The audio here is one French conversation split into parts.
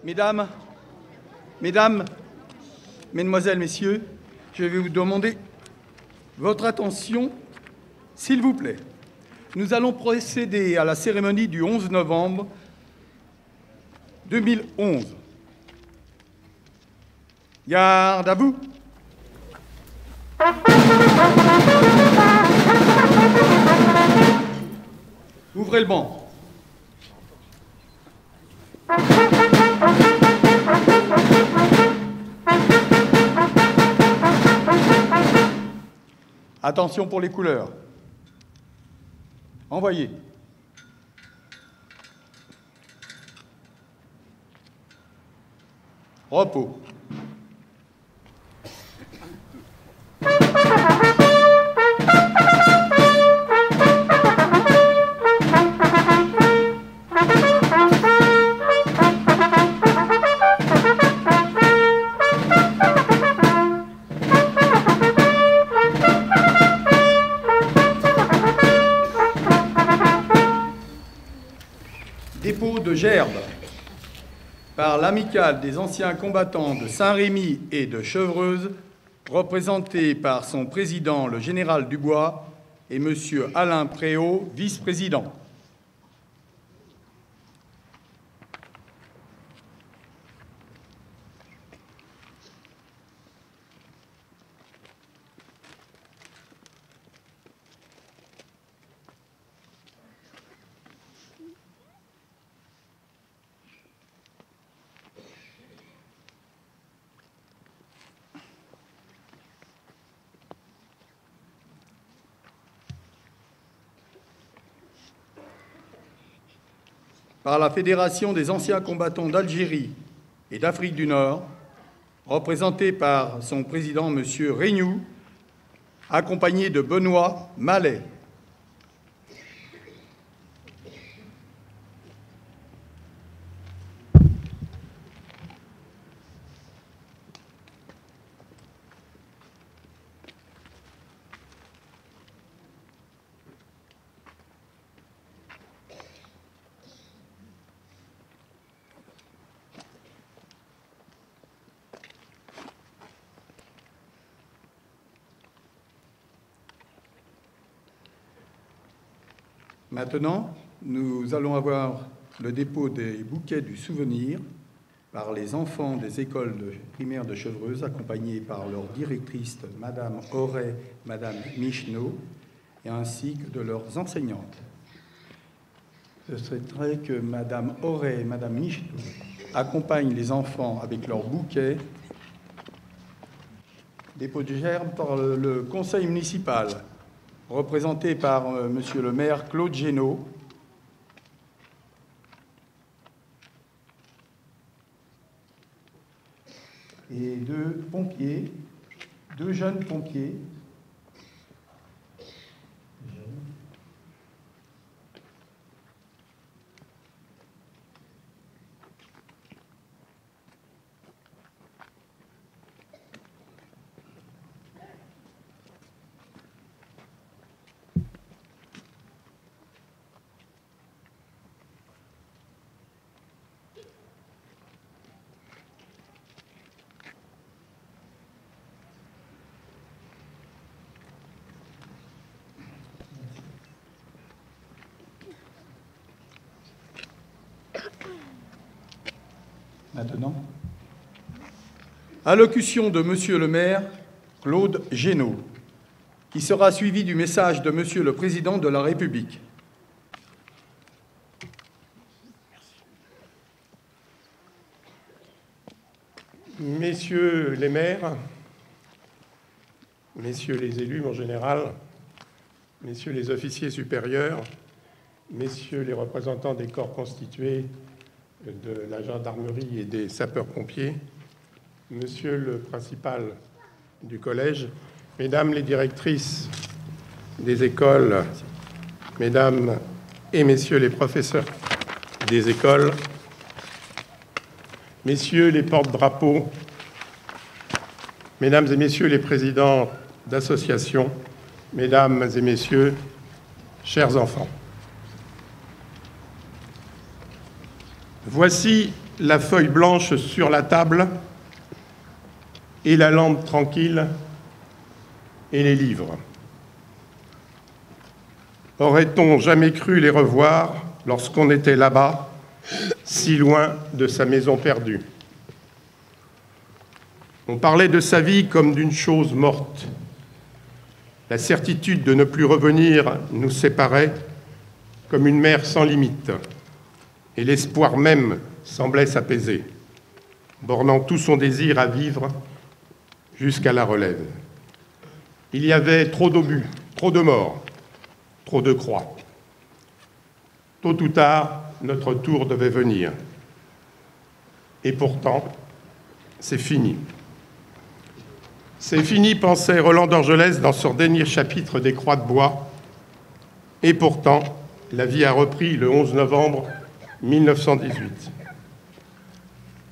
Mesdames, Mesdemoiselles, Messieurs, je vais vous demander votre attention, s'il vous plaît. Nous allons procéder à la cérémonie du 11 novembre 2011. Garde à vous. Ouvrez le banc. Attention pour les couleurs. Envoyez. Repos. Dépôt de gerbes par l'Amicale des anciens combattants de Saint-Rémy et de Chevreuse, représenté par son président, le général Dubois, et M. Alain Préau, vice-président. Par la Fédération des anciens combattants d'Algérie et d'Afrique du Nord, représenté par son président, M. Regnoux, accompagné de Benoît Mallet. Maintenant, nous allons avoir le dépôt des bouquets du souvenir par les enfants des écoles primaires de Chevreuse, accompagnés par leur directrice, Madame Auray, Madame Micheneau, et ainsi que de leurs enseignantes. Je souhaiterais que Madame Auray et Madame Micheneau accompagnent les enfants avec leurs bouquets. Dépôt de gerbes par le conseil municipal, représenté par Monsieur le maire Claude Génaud. Et deux pompiers, deux jeunes pompiers. Maintenant, allocution de Monsieur le maire Claude Génaud, qui sera suivie du message de Monsieur le Président de la République. Messieurs les maires, messieurs les élus en général, messieurs les officiers supérieurs, messieurs les représentants des corps constitués de la gendarmerie et des sapeurs-pompiers, monsieur le principal du collège, mesdames les directrices des écoles, mesdames et messieurs les professeurs des écoles, messieurs les porte-drapeaux, mesdames et messieurs les présidents d'associations, mesdames et messieurs, chers enfants. Voici la feuille blanche sur la table et la lampe tranquille et les livres. Aurait-on jamais cru les revoir lorsqu'on était là-bas, si loin de sa maison perdue? On parlait de sa vie comme d'une chose morte. La certitude de ne plus revenir nous séparait comme une mer sans limite, et l'espoir même semblait s'apaiser, bornant tout son désir à vivre jusqu'à la relève. Il y avait trop d'obus, trop de morts, trop de croix. Tôt ou tard, notre tour devait venir. Et pourtant, c'est fini. C'est fini, pensait Roland d'Orgelès dans son dernier chapitre des Croix de bois. Et pourtant, la vie a repris le 11 novembre 1918.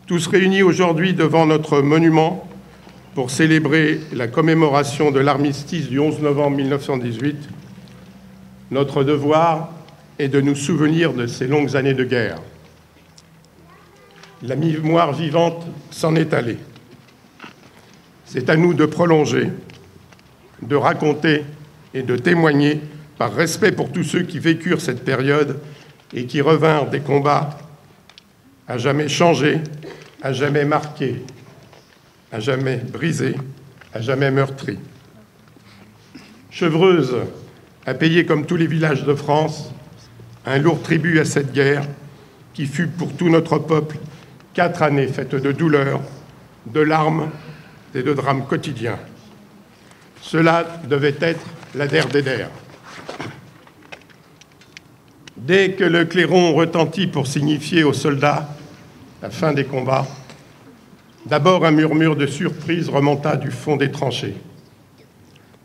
Tous réunis aujourd'hui devant notre monument pour célébrer la commémoration de l'armistice du 11 novembre 1918, notre devoir est de nous souvenir de ces longues années de guerre. La mémoire vivante s'en est allée. C'est à nous de prolonger, de raconter et de témoigner par respect pour tous ceux qui vécurent cette période et qui revinrent des combats à jamais changés, à jamais marqués, à jamais brisés, à jamais meurtris. Chevreuse a payé, comme tous les villages de France, un lourd tribut à cette guerre qui fut pour tout notre peuple 4 années faites de douleurs, de larmes et de drames quotidiens. Cela devait être la der des der. Dès que le clairon retentit pour signifier aux soldats la fin des combats, d'abord un murmure de surprise remonta du fond des tranchées.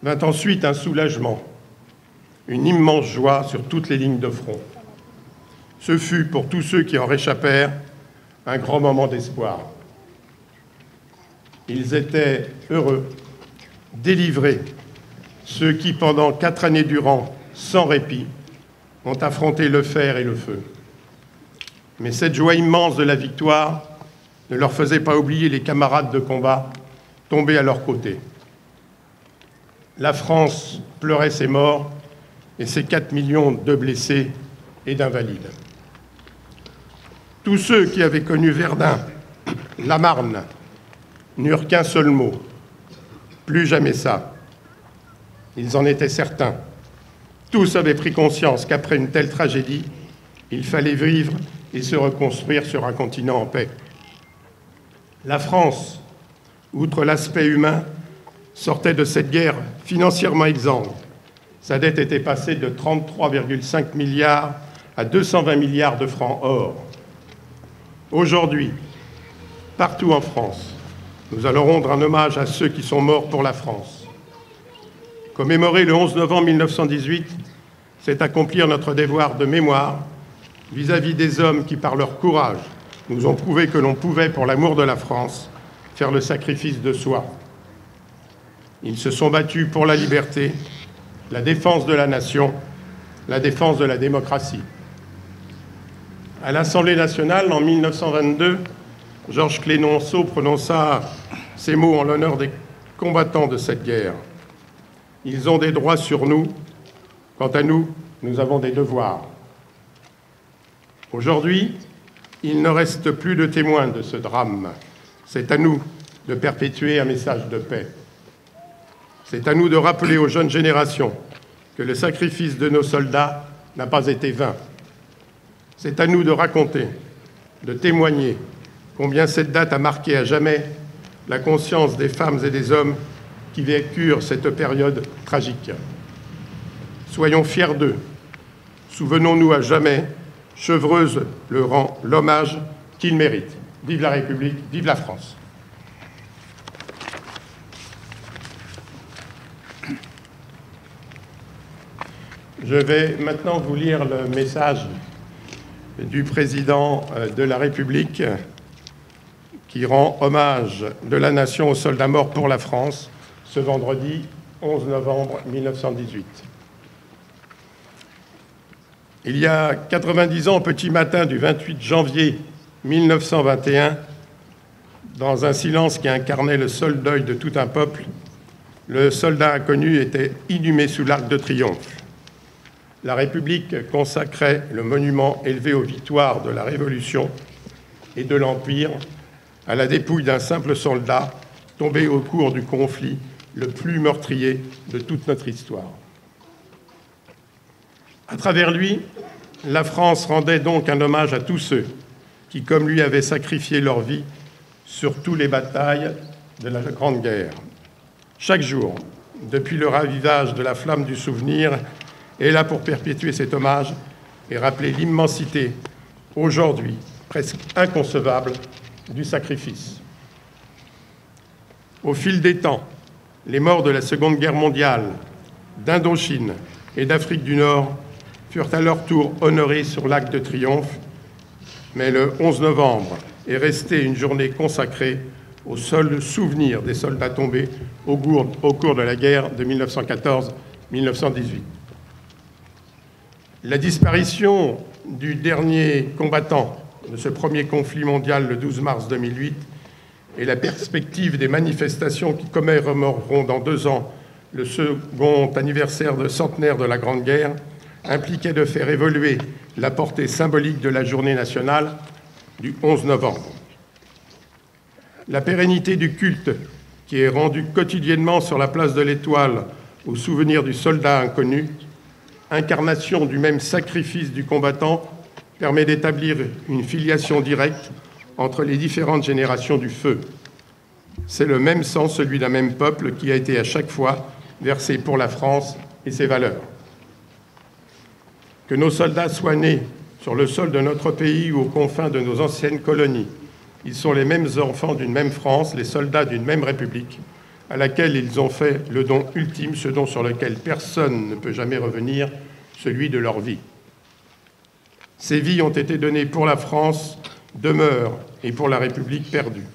Vint ensuite un soulagement, une immense joie sur toutes les lignes de front. Ce fut, pour tous ceux qui en réchappèrent, un grand moment d'espoir. Ils étaient heureux, délivrés, ceux qui, pendant 4 années durant, sans répit, ont affronté le fer et le feu. Mais cette joie immense de la victoire ne leur faisait pas oublier les camarades de combat tombés à leur côté. La France pleurait ses morts et ses 4 millions de blessés et d'invalides. Tous ceux qui avaient connu Verdun, la Marne, n'eurent qu'un seul mot, plus jamais ça. Ils en étaient certains. Tous avaient pris conscience qu'après une telle tragédie, il fallait vivre et se reconstruire sur un continent en paix. La France, outre l'aspect humain, sortait de cette guerre financièrement exsangue. Sa dette était passée de 33,5 milliards à 220 milliards de francs or. Aujourd'hui, partout en France, nous allons rendre un hommage à ceux qui sont morts pour la France. Commémorer le 11 novembre 1918, c'est accomplir notre devoir de mémoire vis-à-vis des hommes qui, par leur courage, nous ont prouvé que l'on pouvait, pour l'amour de la France, faire le sacrifice de soi. Ils se sont battus pour la liberté, la défense de la nation, la défense de la démocratie. À l'Assemblée nationale, en 1922, Georges Clémenceau prononça ces mots en l'honneur des combattants de cette guerre. Ils ont des droits sur nous. Quant à nous, nous avons des devoirs. Aujourd'hui, il ne reste plus de témoins de ce drame. C'est à nous de perpétuer un message de paix. C'est à nous de rappeler aux jeunes générations que le sacrifice de nos soldats n'a pas été vain. C'est à nous de raconter, de témoigner combien cette date a marqué à jamais la conscience des femmes et des hommes qui vécurent cette période tragique. Soyons fiers d'eux. Souvenons-nous à jamais, Chevreuse leur rend l'hommage qu'il mérite. Vive la République, vive la France. Je vais maintenant vous lire le message du président de la République qui rend hommage de la nation aux soldats morts pour la France ce vendredi 11 novembre 1918. Il y a 90 ans, au petit matin du 28 janvier 1921, dans un silence qui incarnait le seul deuil de tout un peuple, le soldat inconnu était inhumé sous l'Arc de Triomphe. La République consacrait le monument élevé aux victoires de la Révolution et de l'Empire à la dépouille d'un simple soldat tombé au cours du conflit le plus meurtrier de toute notre histoire. À travers lui, la France rendait donc un hommage à tous ceux qui, comme lui, avaient sacrifié leur vie sur toutes les batailles de la Grande Guerre. Chaque jour, depuis le ravivage de la flamme du souvenir, est là pour perpétuer cet hommage et rappeler l'immensité, aujourd'hui presque inconcevable, du sacrifice. Au fil des temps, les morts de la Seconde Guerre mondiale, d'Indochine et d'Afrique du Nord furent à leur tour honorés sur l'Arc de Triomphe, mais le 11 novembre est resté une journée consacrée au seul souvenir des soldats tombés au cours de la guerre de 1914-1918. La disparition du dernier combattant de ce premier conflit mondial le 12 mars 2008 et la perspective des manifestations qui commémoreront dans 2 ans le second anniversaire de centenaire de la Grande Guerre impliquaient de faire évoluer la portée symbolique de la journée nationale du 11 novembre. La pérennité du culte qui est rendu quotidiennement sur la place de l'Étoile au souvenir du soldat inconnu, incarnation du même sacrifice du combattant, permet d'établir une filiation directe entre les différentes générations du feu. C'est le même sang, celui d'un même peuple, qui a été à chaque fois versé pour la France et ses valeurs. Que nos soldats soient nés sur le sol de notre pays ou aux confins de nos anciennes colonies, ils sont les mêmes enfants d'une même France, les soldats d'une même République, à laquelle ils ont fait le don ultime, ce don sur lequel personne ne peut jamais revenir, celui de leur vie. Ces vies ont été données pour la France, demeurent et pour la République perdue.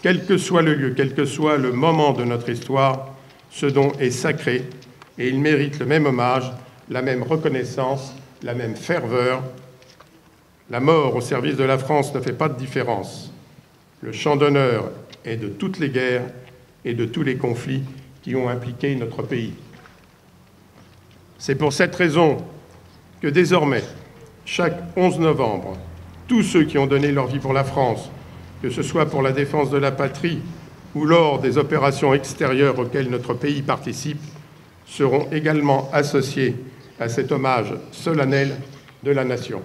Quel que soit le lieu, quel que soit le moment de notre histoire, ce don est sacré et il mérite le même hommage, la même reconnaissance, la même ferveur. La mort au service de la France ne fait pas de différence. Le chant d'honneur est de toutes les guerres et de tous les conflits qui ont impliqué notre pays. C'est pour cette raison que désormais, chaque 11 novembre, tous ceux qui ont donné leur vie pour la France, que ce soit pour la défense de la patrie ou lors des opérations extérieures auxquelles notre pays participe, seront également associés à cet hommage solennel de la Nation.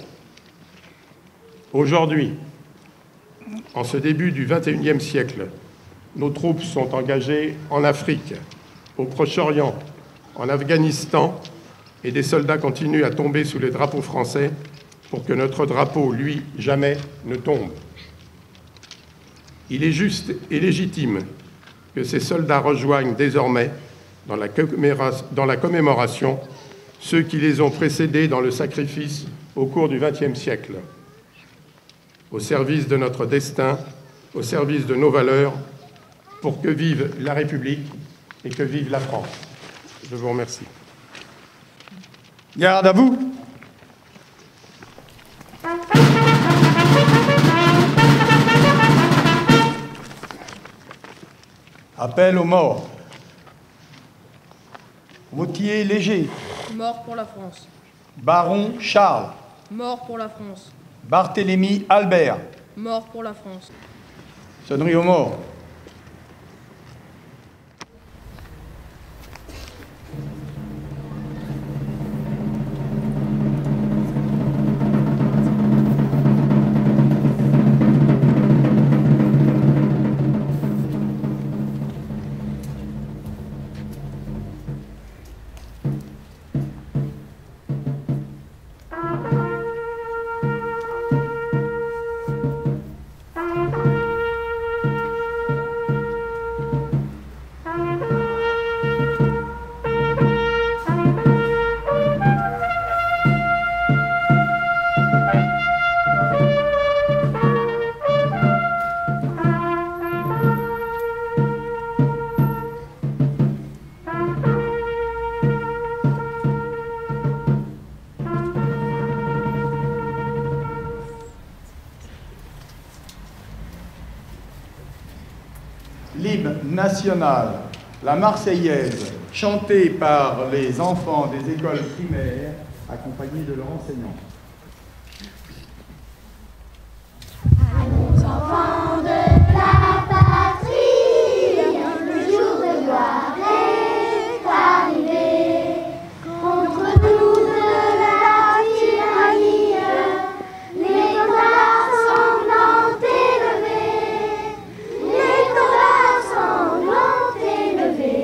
Aujourd'hui, en ce début du XXIe siècle, nos troupes sont engagées en Afrique, au Proche-Orient, en Afghanistan, et des soldats continuent à tomber sous les drapeaux français pour que notre drapeau, lui, jamais ne tombe. Il est juste et légitime que ces soldats rejoignent désormais dans la commémoration ceux qui les ont précédés dans le sacrifice au cours du XXe siècle, au service de notre destin, au service de nos valeurs, pour que vive la République et que vive la France. Je vous remercie. Garde à vous. Appel aux morts. Wautier Léger. Mort pour la France. Baron Charles. Mort pour la France. Barthélemy Albert. Mort pour la France. Sonnerie aux morts. l'hymne national, la Marseillaise, chantée par les enfants des écoles primaires, accompagnés de leurs enseignants. Allons enfants de la patrie, le jour de gloire est arrivé. Contre toute la tyrannie, l'étendard sanglant élevé, l'étendard sanglant élevé.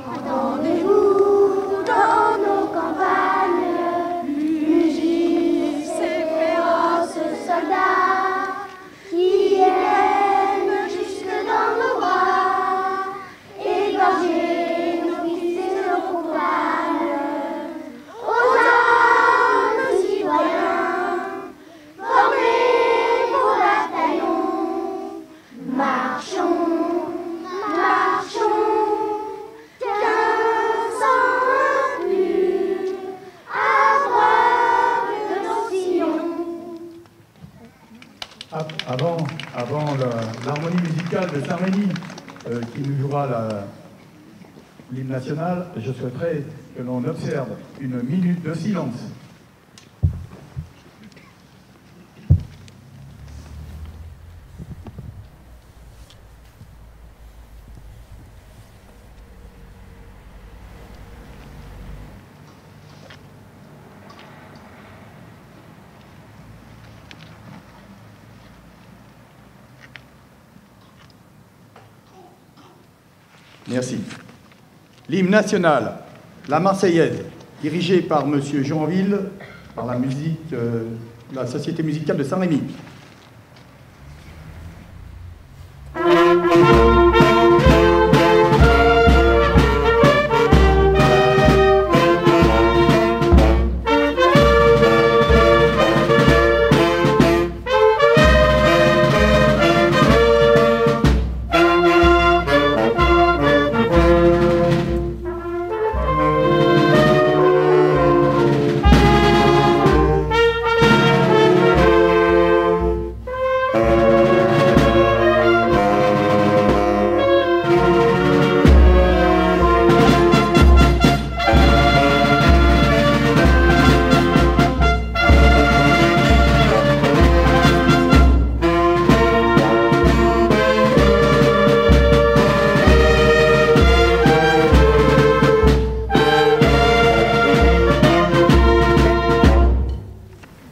Entendez-vous dans nos campagnes mugir ces féroces soldats qui viennent jusque dans nos bras, égorger nos fils et nos compagnes. Aux armes, citoyens, formés pour bataillon, marchons, marchons, qu'un sang impur abreuve nos sillons. Avant l'harmonie musicale de Saint-Rémy, qui nous jouera l'hymne national, je souhaiterais que l'on observe une minute de silence. Merci. L'hymne national, la Marseillaise, dirigée par M. Jeanville, par la Société musicale de Saint-Rémy.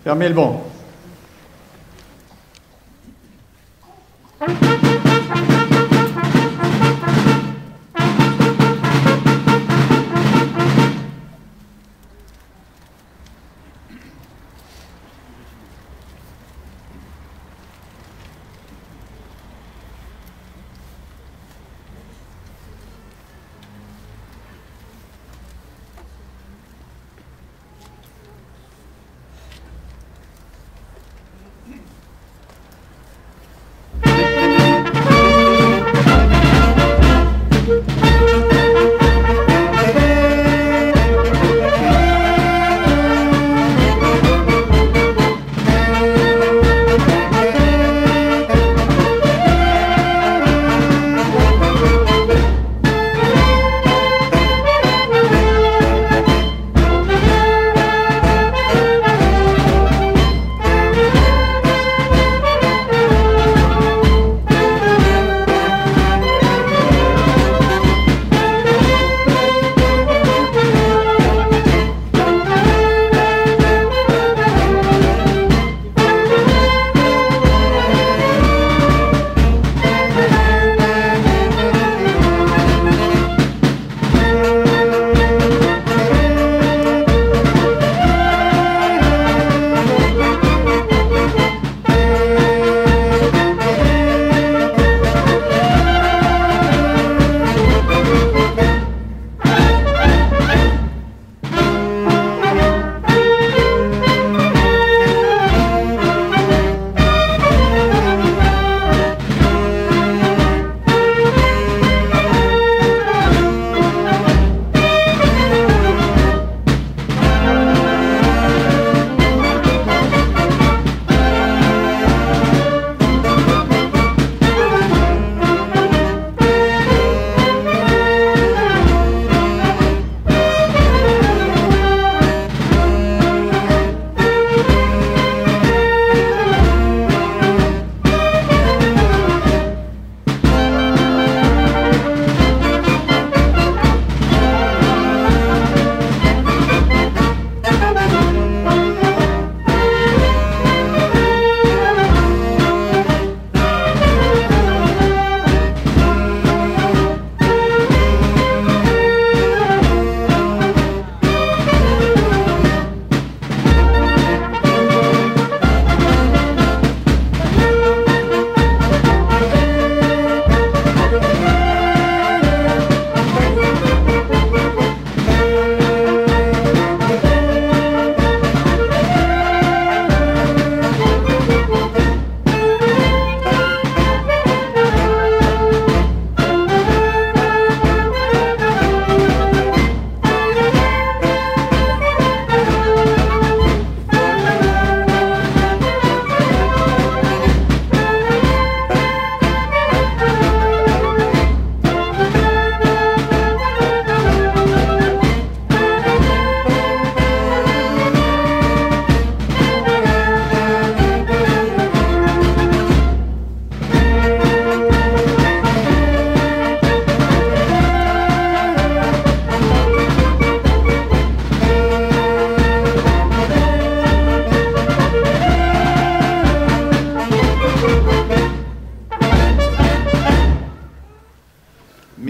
Fermez le banc.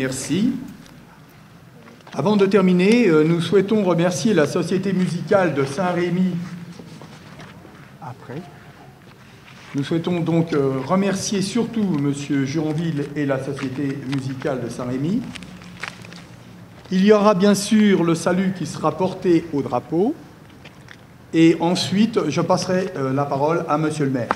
Merci. Avant de terminer, nous souhaitons remercier la Société musicale de Saint-Rémy. Après. Nous souhaitons donc remercier surtout M. Juranville et la Société musicale de Saint-Rémy. Il y aura bien sûr le salut qui sera porté au drapeau. Et ensuite, je passerai la parole à Monsieur le maire.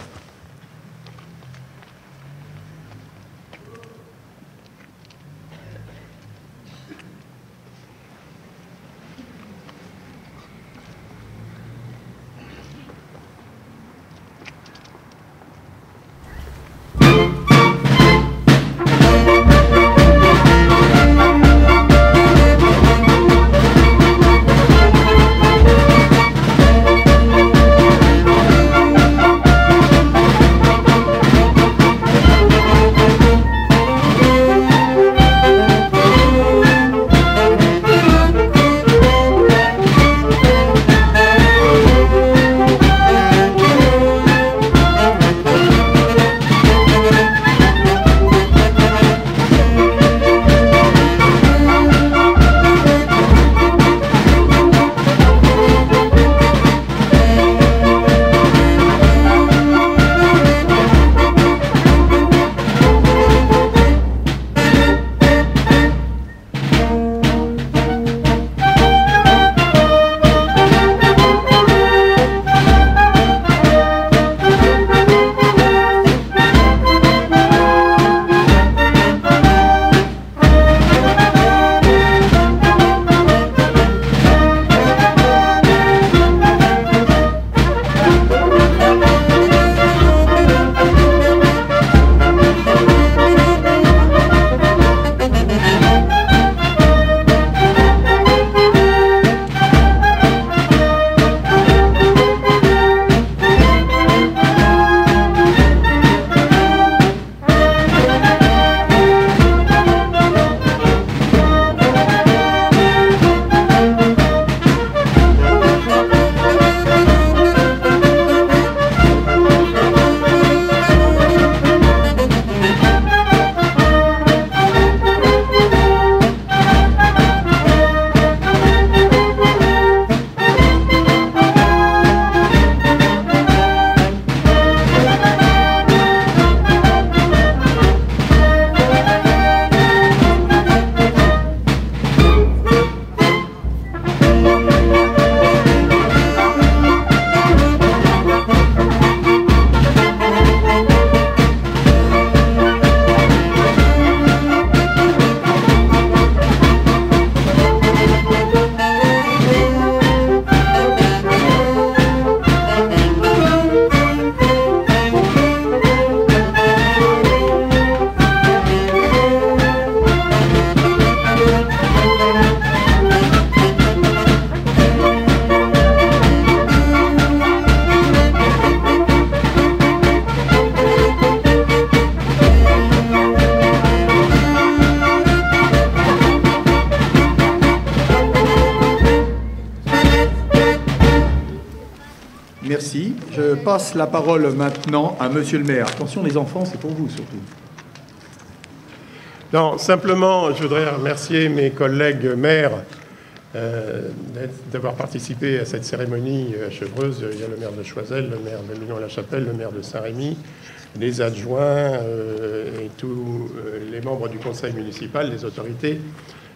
Merci. Je passe la parole maintenant à Monsieur le maire. Attention, les enfants, c'est pour vous surtout. Non, simplement, je voudrais remercier mes collègues maires d'avoir participé à cette cérémonie à Chevreuse. Il y a le maire de Choiseul, le maire de Mignon-la-Chapelle, le maire de Saint-Rémy, les adjoints et tous les membres du conseil municipal, les autorités.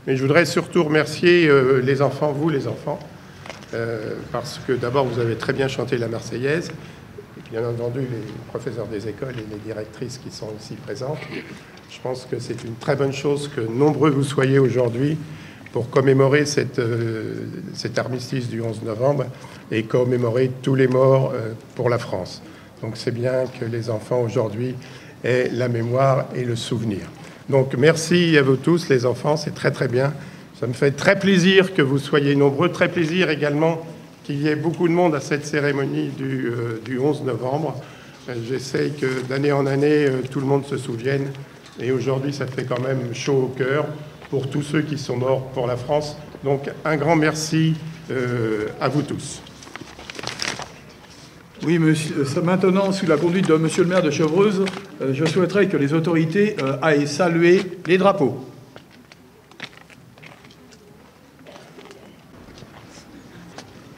Mais je voudrais surtout remercier les enfants, vous les enfants, parce que d'abord vous avez très bien chanté la Marseillaise, et bien entendu les professeurs des écoles et les directrices qui sont ici présentes. Je pense que c'est une très bonne chose que nombreux vous soyez aujourd'hui pour commémorer cet armistice du 11 novembre et commémorer tous les morts pour la France. Donc c'est bien que les enfants aujourd'hui aient la mémoire et le souvenir. Donc merci à vous tous les enfants, c'est très très bien. Ça me fait très plaisir que vous soyez nombreux, très plaisir également qu'il y ait beaucoup de monde à cette cérémonie du 11 novembre. J'essaye que d'année en année, tout le monde se souvienne. Et aujourd'hui, ça fait quand même chaud au cœur pour tous ceux qui sont morts pour la France. Donc un grand merci à vous tous. Oui, monsieur, maintenant, sous la conduite de monsieur le maire de Chevreuse, je souhaiterais que les autorités aillent saluer les drapeaux.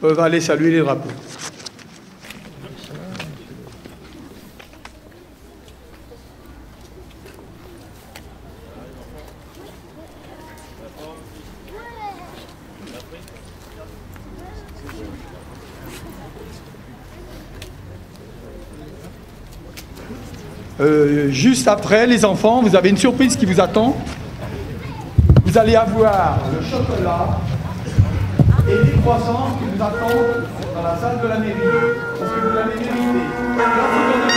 peuvent aller saluer les drapeaux. Juste après, les enfants, vous avez une surprise qui vous attend. Vous allez avoir le chocolat et les croissants qui vous attendent dans la salle de la mairie, parce que vous l'avez mérité.